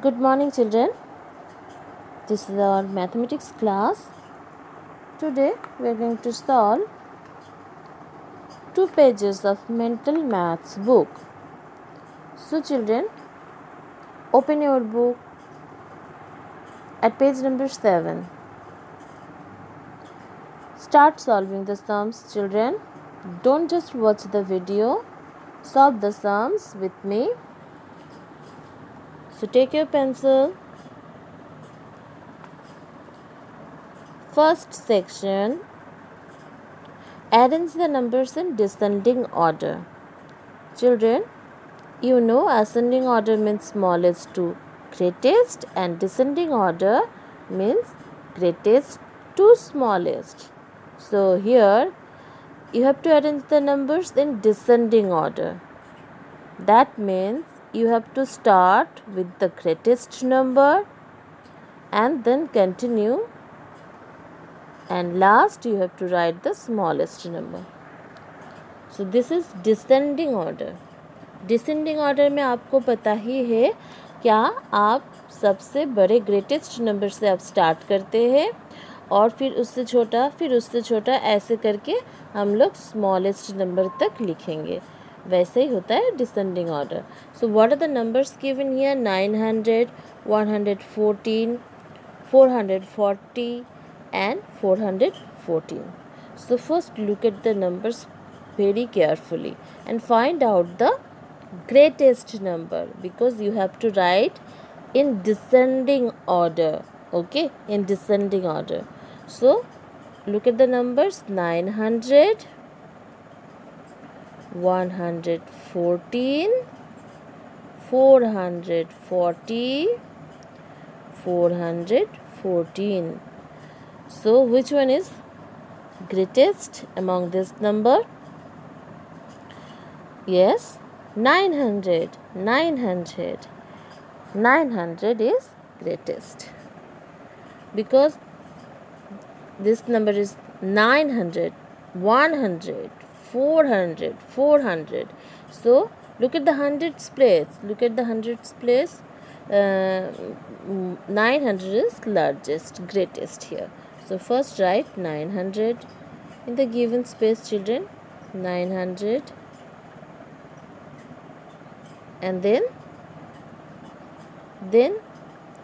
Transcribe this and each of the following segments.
Good morning, children. This is our mathematics class. Today we are going to solve 2 pages of mental maths book. So, children, open your book at page number 7. Start solving the sums, children. Don't just watch the video, solve the sums with me. So, take your pencil. First section, arrange the numbers in descending order. Children, you know ascending order means smallest to greatest and descending order means greatest to smallest. So here you have to arrange the numbers in descending order. That means you have to start with the greatest number and then continue, and last you have to write the smallest number. So this is descending order. Descending order में आपको पता ही है क्या आप सबसे बड़े greatest number से आप स्टार्ट करते हैं और फिर उससे छोटा ऐसे करके हम लोग स्मॉलेस्ट नंबर तक लिखेंगे. वैसे ही होता है descending order. So what are the numbers given here? 900, 114, 440 and 414. So first look at the numbers very carefully and find out the greatest number, because you have to write in descending order. Okay, in descending order. So look at the numbers: 900, 114, 440, 414. So which one is greatest among this number? Yes, 900. 900 is greatest because this number is 900, 100, 400, 400. So look at the hundreds place. 900 is largest, greatest here. So first write 900 in the given space, children. 900. And then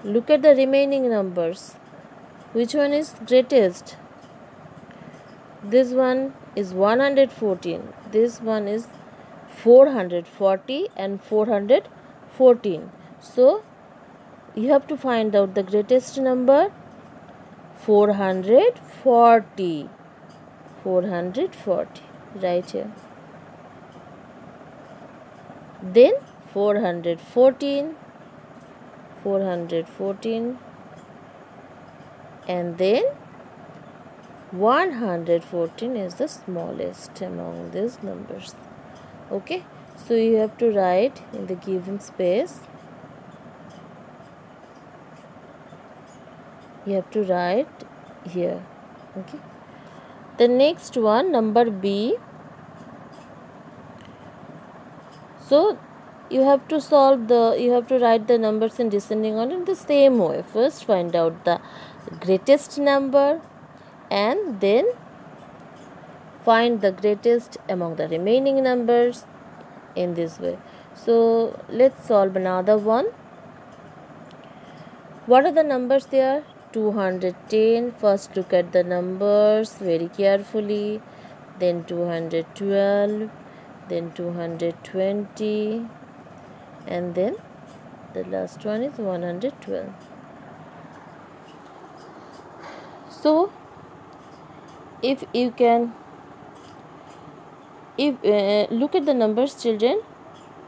look at the remaining numbers. Which one is greatest? This one is 114. This one is 440 and 414. So you have to find out the greatest number. 440. 440 right here. Then 414, and then 114 is the smallest among these numbers. Okay, so you have to write in the given space. You have to write here. Okay, the next one, number B. So you have to write the numbers in descending order in the same way. First find out the greatest number and then find the greatest among the remaining numbers in this way. So let's solve another one. What are the numbers there? 210. First look at the numbers very carefully. Then 212. Then 220, and then the last one is 112. So if you can look at the numbers, children.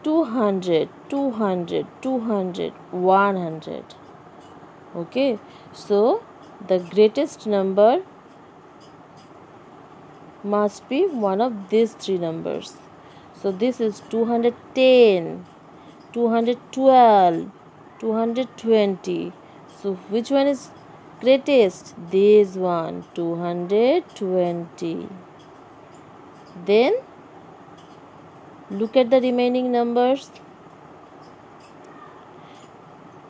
200, 200, 200, 100. Okay, so the greatest number must be one of these three numbers. So this is 210, 212, 220. So which one is greatest? This one, 220. Then look at the remaining numbers.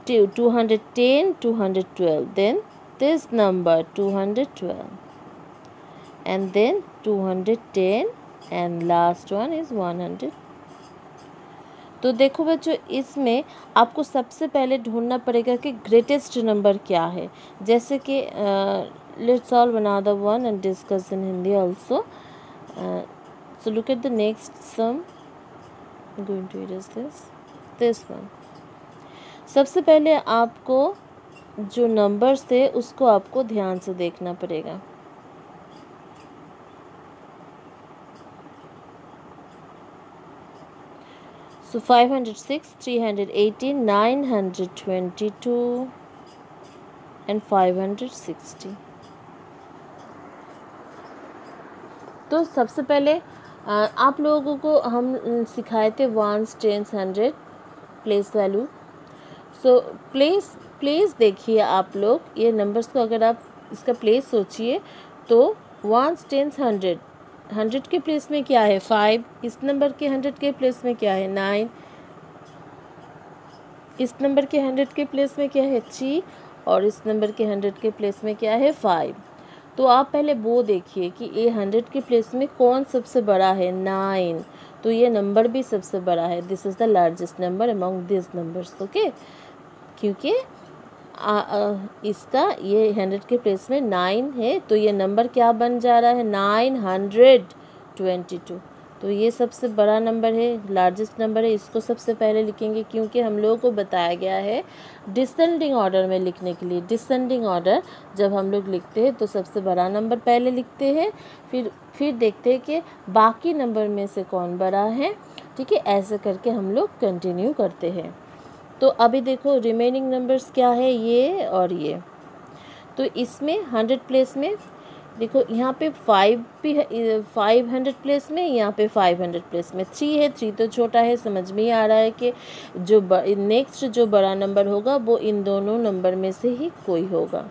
210, 212. Then this number 212, and then 210, and last one is 100. तो देखो बच्चों, इसमें आपको सबसे पहले ढूंढना पड़ेगा कि ग्रेटेस्ट नंबर क्या है। जैसे कि let's solve another one and discuss in Hindi also. So look at the next sum, going to erase this one. सबसे पहले आपको जो नंबर्स थे उसको आपको ध्यान से देखना पड़ेगा। So 506, 318, 922 and 560। तो सबसे पहले आप लोगों को हम सिखाए थे ones, tens, 100 place value. So place देखिए आप लोग, ये नंबर्स को अगर आप इसका प्लेस सोचिए तो वंस, टेंस, 100 के प्लेस में क्या है 5, इस नंबर के 100 के प्लेस में क्या है 9, इस नंबर के 100 के प्लेस में क्या है 3, और इस नंबर के 100 के प्लेस में क्या है 5। तो आप पहले वो देखिए कि ये 100 के प्लेस में कौन सबसे बड़ा है 9, तो ये नंबर भी सबसे बड़ा है। This is the largest number among this numbers, okay. क्योंकि इसका ये 100 के प्लेस में 9 है, तो ये नंबर क्या बन जा रहा है 922। तो ये सबसे बड़ा नंबर है, लार्जेस्ट नंबर है, इसको सबसे पहले लिखेंगे क्योंकि हम लोगों को बताया गया है डिसेंडिंग ऑर्डर में लिखने के लिए। डिसेंडिंग ऑर्डर जब हम लोग लिखते हैं तो सबसे बड़ा नंबर पहले लिखते हैं, फिर देखते हैं कि बाकी नंबर में से कौन बड़ा है, ठीक है। ऐसे करके हम लोग कंटिन्यू करते हैं। तो अभी देखो रिमेनिंग नंबर्स क्या है, ये और ये। तो इसमें 100 प्लेस में देखो यहाँ पे 5 भी है, 500 प्लेस में, यहाँ पे 500 प्लेस में 3 है। 3 तो छोटा है, समझ में ही आ रहा है कि जो नेक्स्ट जो बड़ा नंबर होगा वो इन दोनों नंबर में से ही कोई होगा।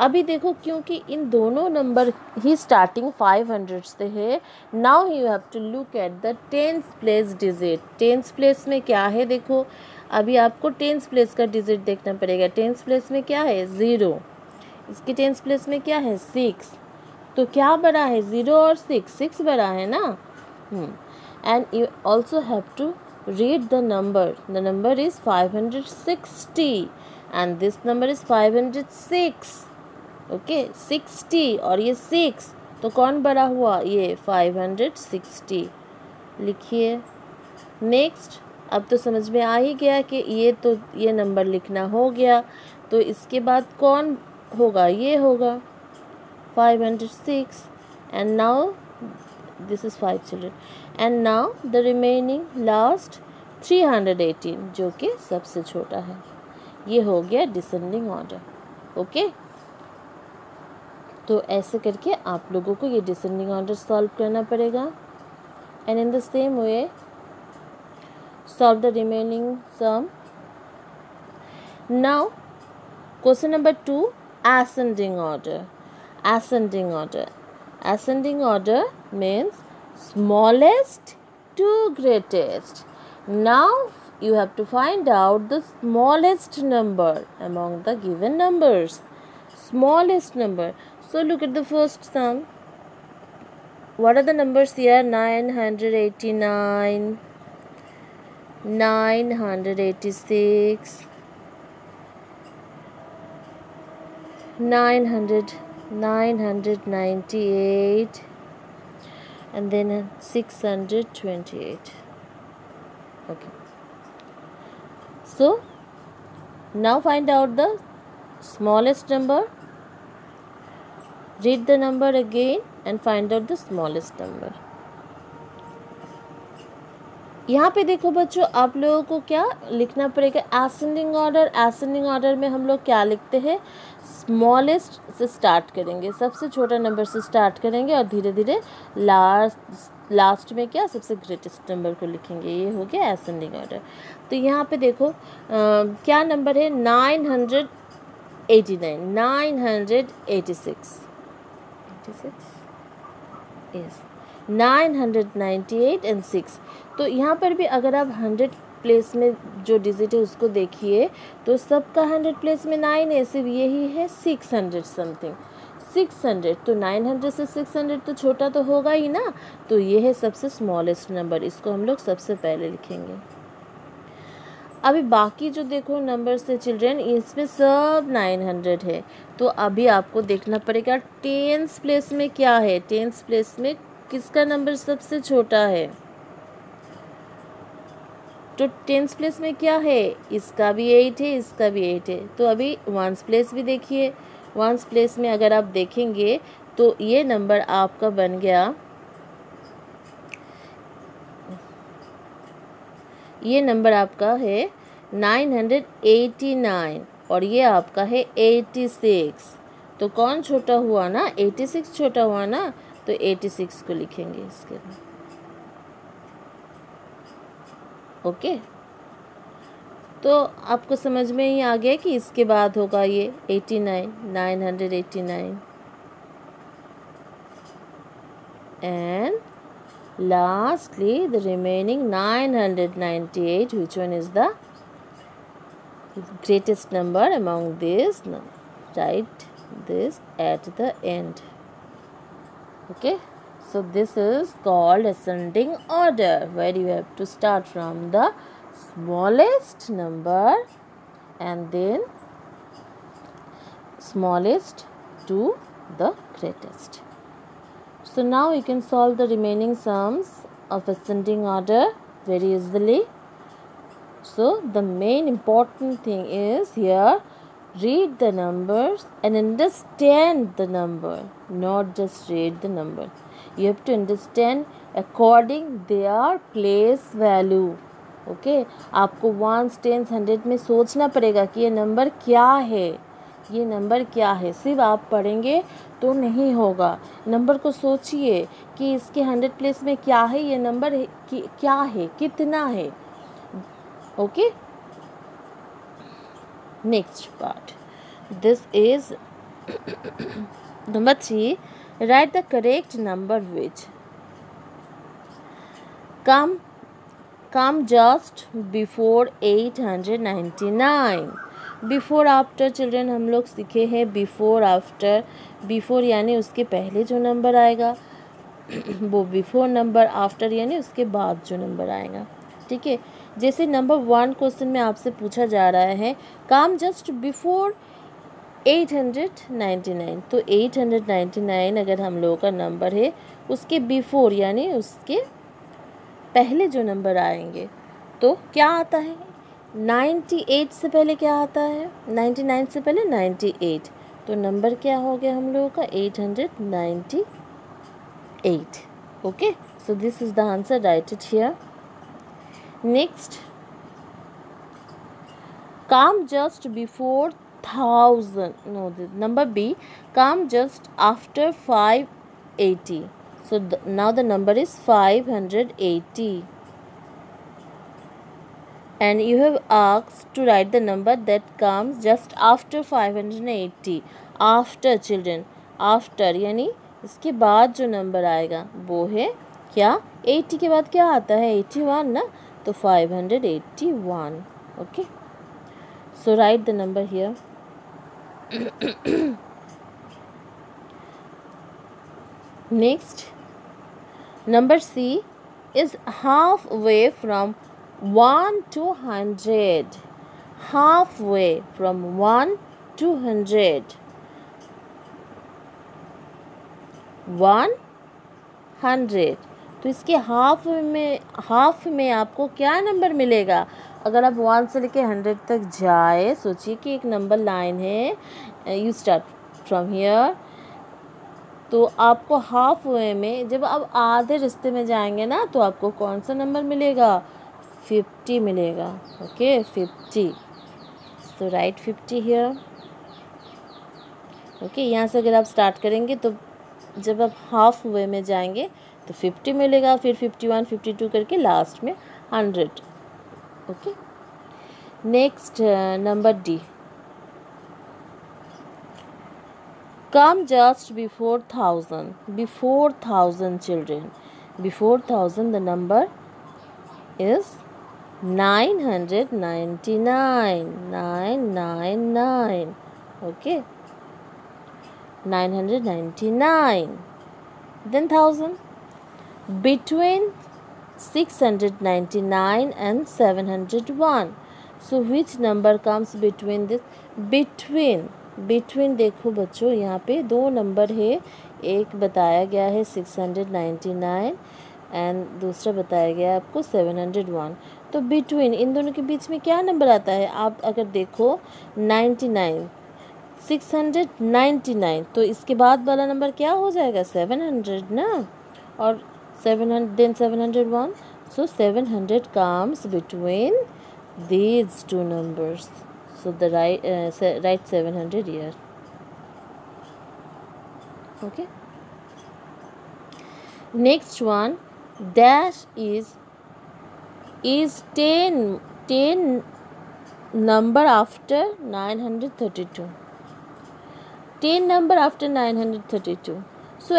अभी देखो क्योंकि इन दोनों नंबर ही स्टार्टिंग 500 से है, now you have to look at the 10th place digit. 10th place में क्या है देखो, अभी आपको 10th प्लेस का डिजिट देखना पड़ेगा। 10th प्लेस में क्या है 0, इसके 10th प्लेस में क्या है 6, तो क्या बड़ा है 0 और 6 बड़ा है ना। And you also have to read the number is 560 and this number is 506, okay 60 और ये 6, तो कौन बड़ा हुआ ये 560 लिखिए। नेक्स्ट, अब तो समझ में आ ही गया कि ये नंबर लिखना हो गया, तो इसके बाद कौन होगा, ये होगा 506 and now this is 5 children and now the remaining last 318 जो कि सबसे छोटा है। ये हो गया डिसेंडिंग ऑर्डर, ओके। तो ऐसे करके आप लोगों को ये डिसेंडिंग ऑर्डर सॉल्व करना पड़ेगा। And in the same way solve the remaining sum. Now question number 2, ascending order. Ascending order means smallest to greatest. Now you have to find out the smallest number among the given numbers. Smallest number. So look at the first sum. What are the numbers here? 989, 986, 998, and then 628. Okay. So now find out the smallest number. Read the number again and find out the smallest number. यहाँ पे देखो बच्चों, आप लोगों को क्या लिखना पड़ेगा असेंडिंग ऑर्डर। असेंडिंग ऑर्डर में हम लोग क्या लिखते हैं, स्मॉलेस्ट से स्टार्ट करेंगे, सबसे छोटा नंबर से स्टार्ट करेंगे और धीरे धीरे लास्ट में क्या सबसे ग्रेटेस्ट नंबर को लिखेंगे। ये हो गया असेंडिंग ऑर्डर। तो यहाँ पे देखो क्या नंबर है 989, 986 यस 998 एंड 6। तो यहाँ पर भी अगर आप 100 प्लेस में जो डिजिट है उसको देखिए तो सबका 100 प्लेस में 9 है, सिर्फ यही है 600 समथिंग 600। तो 900 से 600 तो छोटा तो होगा ही ना, तो ये है सबसे स्मॉलेस्ट नंबर, इसको हम लोग सबसे पहले लिखेंगे। अभी बाकी जो देखो नंबर्स है चिल्ड्रन, इसमें सब 900 है, तो अभी आपको देखना पड़ेगा टेंस प्लेस में क्या है, टेंस प्लेस में किसका नंबर सबसे छोटा है। तो टेंस प्लेस में क्या है, इसका भी 8 है, इसका भी 8 है। तो अभी वंस प्लेस भी देखिए, वंस प्लेस में अगर आप देखेंगे तो ये नंबर आपका बन गया, ये नंबर आपका है 989 और ये आपका है 86। तो कौन छोटा हुआ ना, 86 छोटा हुआ ना, तो 86 को लिखेंगे इसके बाद। ओके, तो आपको समझ में ही आ गया कि इसके बाद होगा ये 89, 989 and lastly the remaining 998, which one is the greatest number among this. Write this at the end. Okay, so this is called ascending order, where you have to start from the smallest number and then smallest to the greatest. So now you can solve the remaining sums of ascending order very easily. So the main important thing is here, read the numbers and understand the number, not just read the number. You have to understand according their place value. Okay, आपको 1s 10s 100 में सोचना पड़ेगा कि ये number क्या है, ये number क्या है। सिर्फ आप पढ़ेंगे तो नहीं होगा, नंबर को सोचिए कि इसके 100 प्लेस में क्या है, ये नंबर क्या है, कितना है। Okay, next part, this is number 3, right the correct number which come just before 899। Before after children हम लोग सीखे हैं, बिफोर आफ्टर, बिफोर यानी उसके पहले जो नंबर आएगा वो बिफोर नंबर, आफ्टर यानी उसके बाद जो नंबर आएगा। ठीक है, जैसे नंबर 1 क्वेश्चन में आपसे पूछा जा रहा है कम जस्ट बिफोर 899, तो 899 अगर हम लोगों का नंबर है, उसके बिफोर यानी उसके पहले जो नंबर आएंगे तो क्या आता है, 98 से पहले क्या आता है, 99 से पहले 98, तो नंबर क्या हो गया हम लोगों का 898। Okay, so this is the answer, write it here. Next, come just before 1000, no, number B, come just after 580, so now the number is 580 and you have asked to write the number that comes just after 580। after children, after यानी इसके बाद जो number आएगा वो है क्या, 80 के बाद क्या आता है 81 ना, तो 581। Okay, so write the number here। next, number C is halfway from 1 to 100, halfway from 1 to 100, 100, तो इसके हाफ में आपको क्या नंबर मिलेगा। अगर आप 1 से लेके 100 तक जाए, सोचिए कि एक नंबर लाइन है, यू स्टार्ट फ्रॉम हियर, तो आपको हाफ वे में जब आप आधे रास्ते में जाएंगे ना, तो आपको कौन सा नंबर मिलेगा, 50 मिलेगा। ओके, 50, तो राइट 50 हियर। ओके, यहाँ से अगर आप स्टार्ट करेंगे तो जब आप हाफ वे में जाएंगे तो 50 मिलेगा, फिर 51 52 करके लास्ट में 100। Okay, next number D, come just before 1000, before 1000 children, before 1000 the number is 999. 999. Okay. 999. Then 1000. Between 699 and 701. So which number comes between this? between देखो बच्चों, यहाँ पे दो नंबर है, एक बताया गया है 699 एंड दूसरा बताया गया है आपको 701. तो बिटवीन इन दोनों के बीच में क्या नंबर आता है? आप अगर देखो 99, 699, तो इसके बाद वाला नंबर क्या हो जाएगा? 700 ना, और 700 then 701. So 700 comes between these two numbers. So the write 700 here. Okay. Next one, dash is 10 number after 932. 10 number after 932. So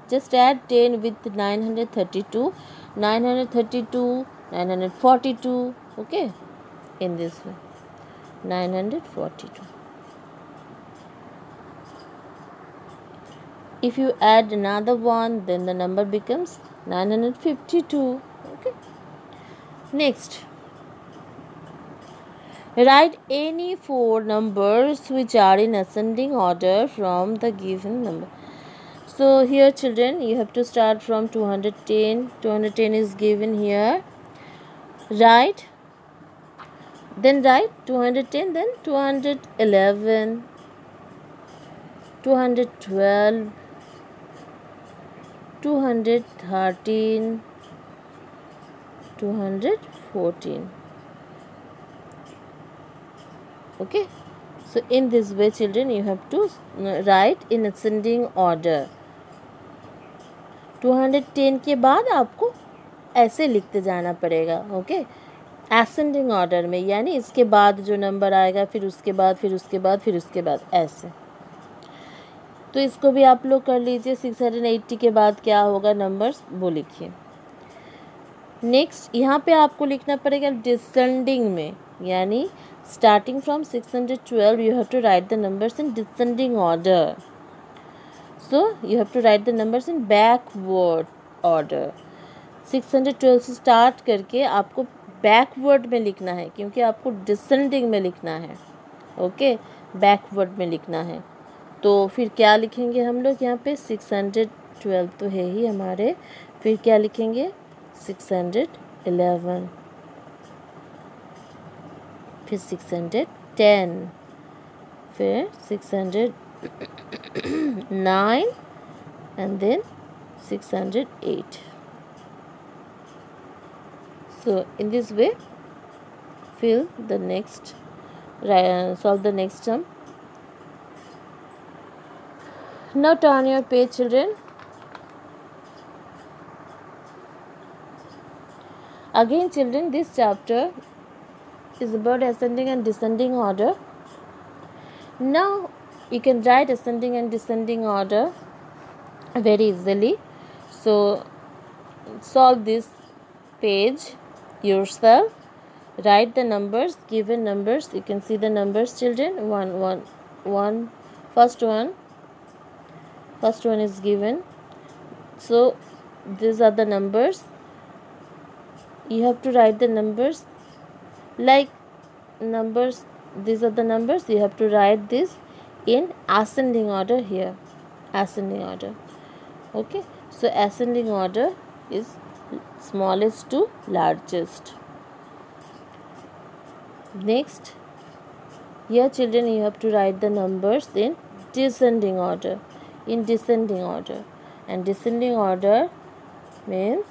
just add 10 with 932, 942, okay, in this way, 942. If you add another one, then the number becomes 952, okay. Next, write any 4 numbers which are in ascending order from the given number. So here children, you have to start from 210. 210 is given here. Write 210, then 211, 212, 213, 214. Okay. So in this way children, you have to write in ascending order. 210 के बाद आपको ऐसे लिखते जाना पड़ेगा. Okay, ascending order में, यानी इसके बाद जो नंबर आएगा, फिर उसके बाद, फिर उसके बाद, फिर उसके बाद, ऐसे. तो इसको भी आप लोग कर लीजिए. 680 के बाद क्या होगा नंबर्स, वो लिखिए. नेक्स्ट, यहाँ पे आपको लिखना पड़ेगा डिसेंडिंग में, यानी starting from 612 you have to write the numbers in descending order. So you have to write the numbers in backward order. 612 से स्टार्ट करके आपको बैकवर्ड में लिखना है, क्योंकि आपको डिसेंडिंग में लिखना है. ओके, बैकवर्ड में लिखना है. तो फिर क्या लिखेंगे हम लोग यहाँ पे? 612 तो है ही हमारे. फिर क्या लिखेंगे? 611, फिर 610, फिर 609 and then 608. So in this way fill the next, solve the next term. Now turn your page children. Again children, this chapter is about ascending and descending order. Now you can write ascending and descending order very easily. So solve this page yourself. Write the numbers, given numbers. You can see the numbers children. First one is given. So these are the numbers. You have to write the numbers like numbers. These are the numbers. You have to write this in ascending order here. Ascending order. Okay. So ascending order is smallest to largest. Next, here children, you have to write the numbers in descending order. In descending order. And descending order means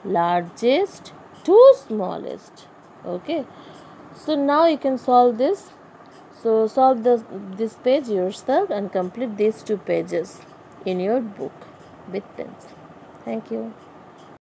largest to smallest. Okay. So now you can solve this. So solve this page yourself and complete these 2 pages in your book with pencil. Thank you.